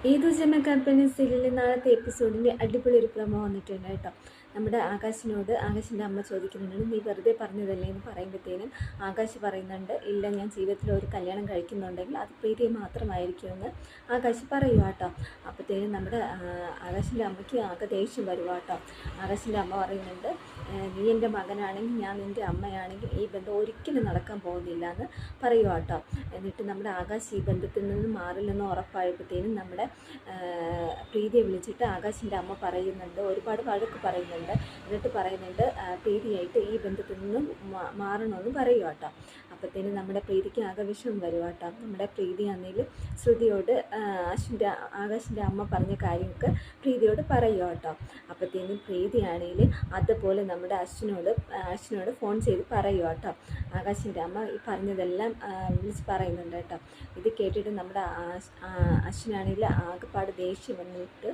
ഏതു ജമ കമ്പനി സീരിയലിലെ നാളത്തെ എപ്പിസോഡിൻ്റെ അടിപൊളി ഒരു പ്രമോ വന്നിട്ടുണ്ട് കേട്ടോ. നമ്മുടെ ആകാശിൻ്റെ അമ്മ ചോദിക്കുന്നുണ്ട്, നീ വെറുതെ പറഞ്ഞതല്ലേ എന്ന് പറയുമ്പോഴത്തേനും ആകാശ് പറയുന്നുണ്ട്, ഇല്ല, ഞാൻ ജീവിതത്തിൽ ഒരു കല്യാണം കഴിക്കുന്നുണ്ടെങ്കിൽ അത് പ്രീതിയെ മാത്രമായിരിക്കുമെന്ന് ആകാശ് പറയുക കേട്ടോ. അപ്പോഴത്തേനും നമ്മുടെ ആകാശിൻ്റെ അമ്മയ്ക്ക് ആകെ ദേഷ്യം വരുക കേട്ടോ. ആകാശിൻ്റെ അമ്മ പറയുന്നുണ്ട്, നീ എൻ്റെ മകനാണെങ്കിൽ ഞാൻ നിൻ്റെ അമ്മയാണെങ്കിൽ ഈ ബന്ധം ഒരിക്കലും നടക്കാൻ പോകുന്നില്ല എന്ന് പറയുക കേട്ടോ. എന്നിട്ട് നമ്മുടെ ആകാശ് ഈ ബന്ധത്തിൽ നിന്ന് മാറില്ലെന്ന് ഉറപ്പായപ്പോഴത്തേനും നമ്മുടെ പ്രീതിയെ വിളിച്ചിട്ട് ആകാശിൻ്റെ അമ്മ പറയുന്നുണ്ട്, ഒരുപാട് വഴക്ക് പറയുന്നുണ്ട്. എന്നിട്ട് പറയുന്നുണ്ട്, പ്രീതിയായിട്ട് ഈ ബന്ധത്തിൽ നിന്നും മാറണമെന്ന് പറയുക കേട്ടോ. അപ്പോഴത്തേനും നമ്മുടെ പ്രീതിക്ക് ആകെ വിഷമം വരുക കേട്ടോ. നമ്മുടെ പ്രീതി ആണെങ്കിൽ ശ്രുതിയോട് ആകാശിൻ്റെ അമ്മ പറഞ്ഞ കാര്യങ്ങൾക്ക് പ്രീതിയോട് പറയുക കേട്ടോ. അപ്പോഴത്തേനും പ്രീതിയാണെങ്കിൽ അതുപോലെ നമ്മുടെ അശ്വിനോട് ഫോൺ ചെയ്ത് പറയുക കേട്ടോ. ആകാശിൻ്റെ അമ്മ ഈ പറഞ്ഞതെല്ലാം വിളിച്ച് പറയുന്നുണ്ട് കേട്ടോ. ഇത് കേട്ടിട്ട് നമ്മുടെ അശ്വിനാണെങ്കിൽ ആകെപ്പാട് ദേഷ്യം വന്നിട്ട്